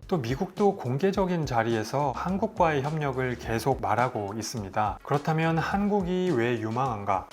또 미국도 공개적인 자리에서 한국과의 협력을 계속 말하고 있습니다. 그렇다면 한국이 왜 유망한가?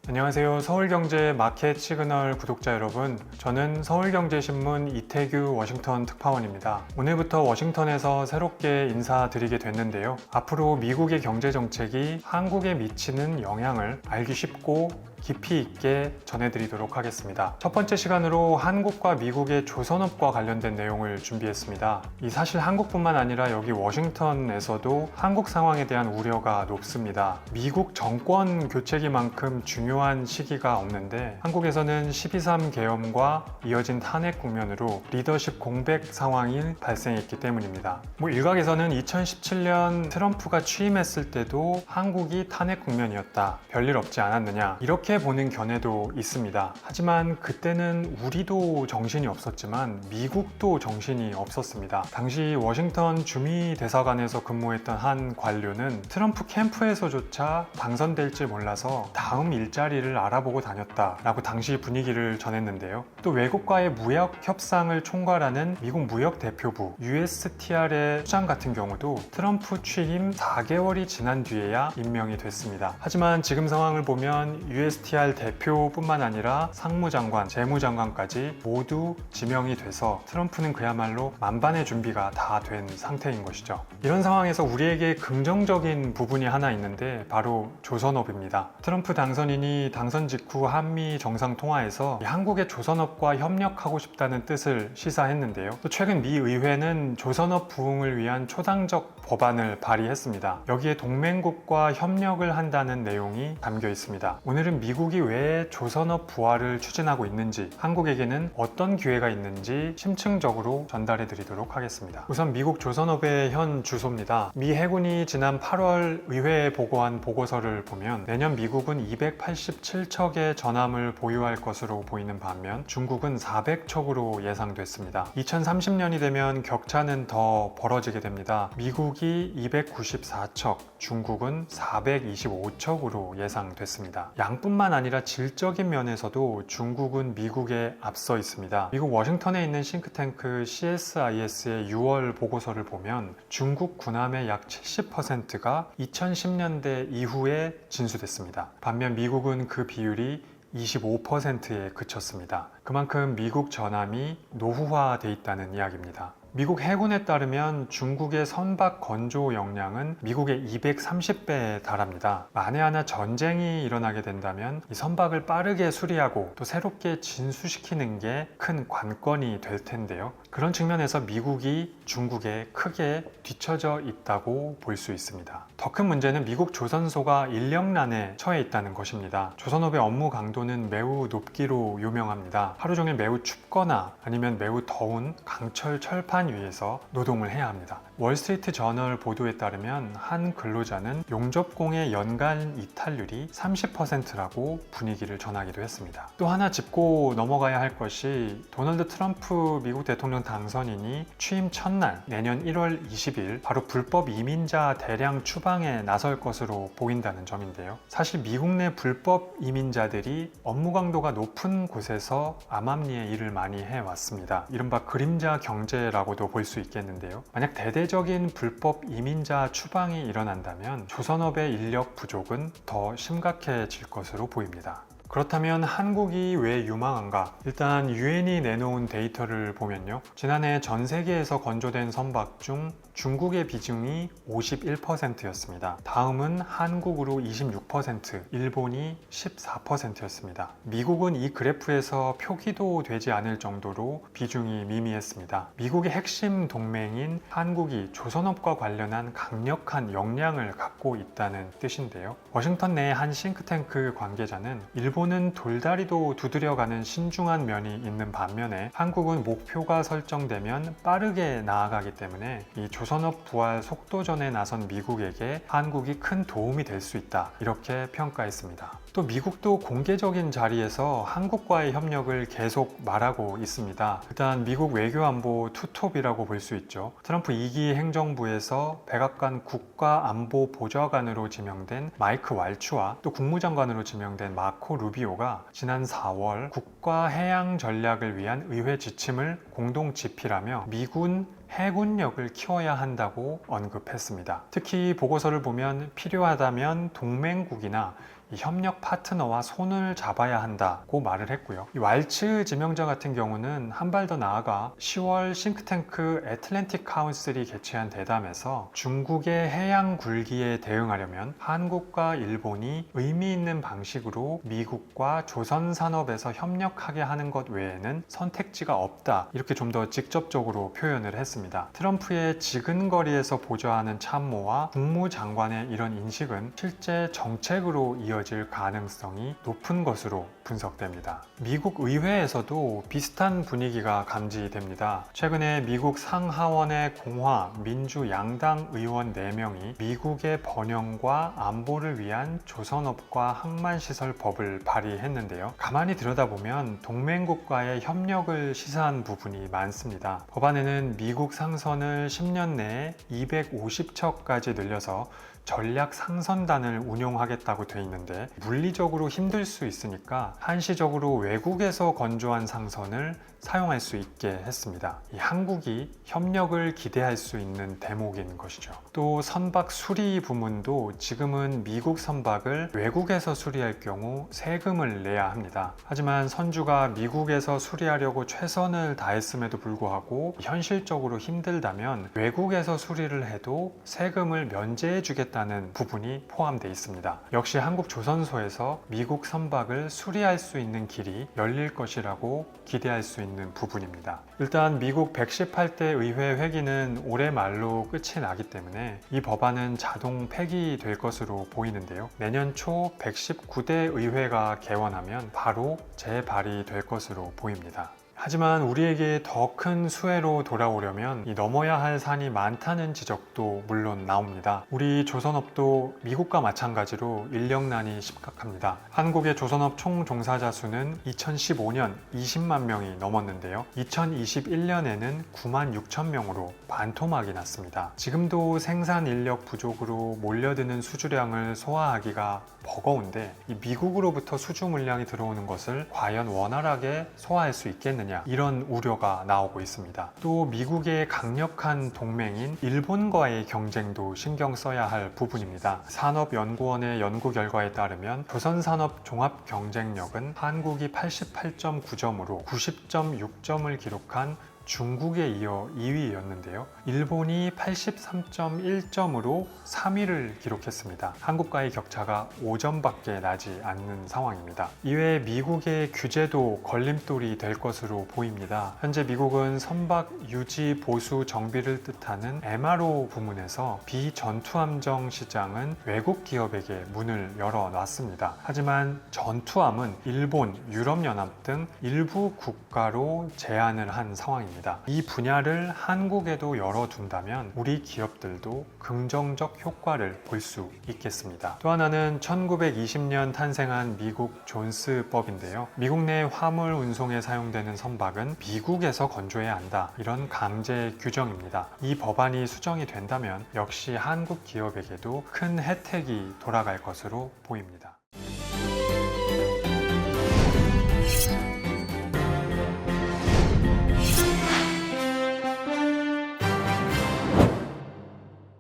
안녕하세요. 서울경제 마켓 시그널 구독자 여러분, 저는 서울경제신문 이태규 워싱턴 특파원입니다. 오늘부터 워싱턴에서 새롭게 인사드리게 됐는데요. 앞으로 미국의 경제정책이 한국에 미치는 영향을 알기 쉽고 깊이 있게 전해드리도록 하겠습니다. 첫 번째 시간으로 한국과 미국의 조선업과 관련된 내용을 준비했습니다. 사실 한국뿐만 아니라 여기 워싱턴에서도 한국 상황에 대한 우려가 높습니다. 미국 정권 교체기만큼 중요한 시기가 없는데 한국에서는 12.3 계엄과 이어진 탄핵 국면으로 리더십 공백 상황이 발생했기 때문입니다. 일각에서는 2017년 트럼프가 취임했을 때도 한국이 탄핵 국면이었다, 별일 없지 않았느냐, 이렇게 보는 견해도 있습니다. 하지만 그때는 우리도 정신이 없었지만 미국도 정신이 없었습니다. 당시 워싱턴 주미 대사관에서 근무했던 한 관료는 트럼프 캠프에서조차 당선될지 몰라서 다음 일자리를 알아보고 다녔다라고 당시 분위기를 전했는데요. 또 외국과의 무역 협상을 총괄하는 미국 무역대표부 USTR의 수장 같은 경우도 트럼프 취임 4개월이 지난 뒤에야 임명이 됐습니다. 하지만 지금 상황을 보면 USTR 대표뿐만 아니라 상무장관, 재무장관까지 모두 지명이 돼서 트럼프는 그야말로 만반의 준비가 다 된 상태인 것이죠. 이런 상황에서 우리에게 긍정적인 부분이 하나 있는데 바로 조선업입니다. 트럼프 당선인이 당선 직후 한미 정상통화에서 한국의 조선업과 협력하고 싶다는 뜻을 시사했는데요. 또 최근 미 의회는 조선업 부흥을 위한 초당적 법안을 발의했습니다. 여기에 동맹국과 협력을 한다는 내용이 담겨 있습니다. 오늘은 미국이 왜 조선업 부활을 추진하고 있는지, 한국에게는 어떤 기회가 있는지 심층적으로 전달해 드리도록 하겠습니다. 우선 미국 조선업의 현 주소입니다. 미 해군이 지난 8월 의회에 보고한 보고서를 보면 내년 미국은 287척의 전함을 보유할 것으로 보이는 반면 중국은 400척으로 예상됐습니다. 2030년이 되면 격차는 더 벌어지게 됩니다. 미국이 294척, 중국은 425척으로 예상됐습니다. 양뿐만 아니라 질적인 면에서도 중국은 미국에 앞서 있습니다. 미국 워싱턴에 있는 싱크탱크 CSIS의 6월 보고서를 보면 중국 군함의 약 70%가 2010년대 이후에 진수됐습니다. 반면 미국은 그 비율이 25%에 그쳤습니다. 그만큼 미국 전함이 노후화돼 있다는 이야기입니다. 미국 해군에 따르면 중국의 선박 건조 역량은 미국의 230배에 달합니다. 만에 하나 전쟁이 일어나게 된다면 이 선박을 빠르게 수리하고 또 새롭게 진수시키는 게 큰 관건이 될 텐데요. 그런 측면에서 미국이 중국에 크게 뒤처져 있다고 볼 수 있습니다. 더 큰 문제는 미국 조선소가 인력난에 처해 있다는 것입니다. 조선업의 업무 강도는 매우 높기로 유명합니다. 하루 종일 매우 춥거나 아니면 매우 더운 강철 철판 위에서 노동을 해야 합니다. 월스트리트 저널 보도에 따르면 한 근로자는 용접공의 연간 이탈률이 30%라고 분위기를 전하기도 했습니다. 또 하나 짚고 넘어가야 할 것이 도널드 트럼프 미국 대통령 당선인이 취임 첫날 내년 1월 20일 바로 불법 이민자 대량 추방에 나설 것으로 보인다는 점인데요. 사실 미국 내 불법 이민자들이 업무 강도가 높은 곳에서 암암리에 일을 많이 해왔습니다. 이른바 그림자 경제라고도 볼 수 있겠는데요. 만약 대대적인 불법 이민자 추방이 일어난다면 조선업의 인력 부족은 더 심각해질 것으로 보입니다. 그렇다면 한국이 왜 유망한가? 일단 유엔이 내놓은 데이터를 보면요. 지난해 전 세계에서 건조된 선박 중 중국의 비중이 51%였습니다. 다음은 한국으로 26%, 일본이 14%였습니다. 미국은 이 그래프에서 표기도 되지 않을 정도로 비중이 미미했습니다. 미국의 핵심 동맹인 한국이 조선업과 관련한 강력한 역량을 갖고 있다는 뜻인데요. 워싱턴 내 한 싱크탱크 관계자는 일본은 돌다리도 두드려가는 신중한 면이 있는 반면에 한국은 목표가 설정되면 빠르게 나아가기 때문에 이 조선업 부활 속도전에 나선 미국에게 한국이 큰 도움이 될 수 있다, 이렇게 평가했습니다. 또 미국도 공개적인 자리에서 한국과의 협력을 계속 말하고 있습니다. 일단 미국 외교안보 투톱이라고 볼 수 있죠. 트럼프 2기 행정부에서 백악관 국가안보보좌관으로 지명된 마이크 왈츠와 또 국무장관으로 지명된 마코 루비오가 지난 4월 국가 해양 전략을 위한 의회 지침을 공동 집필하며 미군 해군력을 키워야 한다고 언급했습니다. 특히 보고서를 보면 필요하다면 동맹국이나 이 협력 파트너와 손을 잡아야 한다고 말을 했고요. 이 왈츠 지명자 같은 경우는 한 발 더 나아가 10월 싱크탱크 애틀랜틱 카운슬이 개최한 대담에서 중국의 해양 굴기에 대응하려면 한국과 일본이 의미 있는 방식으로 미국과 조선 산업에서 협력하게 하는 것 외에는 선택지가 없다, 이렇게 좀 더 직접적으로 표현을 했습니다. 트럼프의 지근거리에서 보좌하는 참모와 국무장관의 이런 인식은 실제 정책으로 이어질 가능성이 높은 것으로 분석됩니다. 미국 의회에서도 비슷한 분위기가 감지됩니다. 최근에 미국 상하원의 공화, 민주 양당 의원 4명이 미국의 번영과 안보를 위한 조선업과 항만시설법을 발의했는데요. 가만히 들여다보면 동맹국과의 협력을 시사한 부분이 많습니다. 법안에는 미국 상선을 10년 내에 250척까지 늘려서 전략 상선단을 운용하겠다고 돼 있는데, 물리적으로 힘들 수 있으니까 한시적으로 외국에서 건조한 상선을 사용할 수 있게 했습니다. 이 한국이 협력을 기대할 수 있는 대목인 것이죠. 또 선박 수리 부문도 지금은 미국 선박을 외국에서 수리할 경우 세금을 내야 합니다. 하지만 선주가 미국에서 수리하려고 최선을 다했음에도 불구하고 현실적으로 힘들다면 외국에서 수리를 해도 세금을 면제해 주겠다는 부분이 포함되어 있습니다. 역시 한국조선소에서 미국 선박을 수리할 수 있는 길이 열릴 것이라고 기대할 수 있는 부분입니다. 일단 미국 118대 의회 회기는 올해 말로 끝이 나기 때문에 이 법안은 자동 폐기될 것으로 보이는데요. 내년 초 119대 의회가 개원하면 바로 재발의될 것으로 보입니다. 하지만 우리에게 더 큰 수혜로 돌아오려면 이 넘어야 할 산이 많다는 지적도 물론 나옵니다. 우리 조선업도 미국과 마찬가지로 인력난이 심각합니다. 한국의 조선업 총 종사자 수는 2015년 20만 명이 넘었는데요. 2021년에는 9만 6천 명으로 반토막이 났습니다. 지금도 생산 인력 부족으로 몰려드는 수주량을 소화하기가 버거운데, 이 미국으로부터 수주 물량이 들어오는 것을 과연 원활하게 소화할 수 있겠느냐, 이런 우려가 나오고 있습니다. 또 미국의 강력한 동맹인 일본과의 경쟁도 신경 써야 할 부분입니다. 산업연구원의 연구 결과에 따르면 조선산업 종합 경쟁력은 한국이 88.9점으로 90.6점을 기록한 중국에 이어 2위였는데요. 일본이 83.1점으로 3위를 기록했습니다. 한국과의 격차가 5점밖에 나지 않는 상황입니다. 이외에 미국의 규제도 걸림돌이 될 것으로 보입니다. 현재 미국은 선박 유지, 보수, 정비를 뜻하는 MRO 부문에서 비전투함정 시장은 외국 기업에게 문을 열어놨습니다. 하지만 전투함은 일본, 유럽연합 등 일부 국가로 제한을 한 상황입니다. 이 분야를 한국에도 열어둔다면 우리 기업들도 긍정적 효과를 볼 수 있겠습니다. 또 하나는 1920년 탄생한 미국 존스법인데요. 미국 내 화물 운송에 사용되는 선박은 미국에서 건조해야 한다, 이런 강제 규정입니다. 이 법안이 수정이 된다면 역시 한국 기업에게도 큰 혜택이 돌아갈 것으로 보입니다.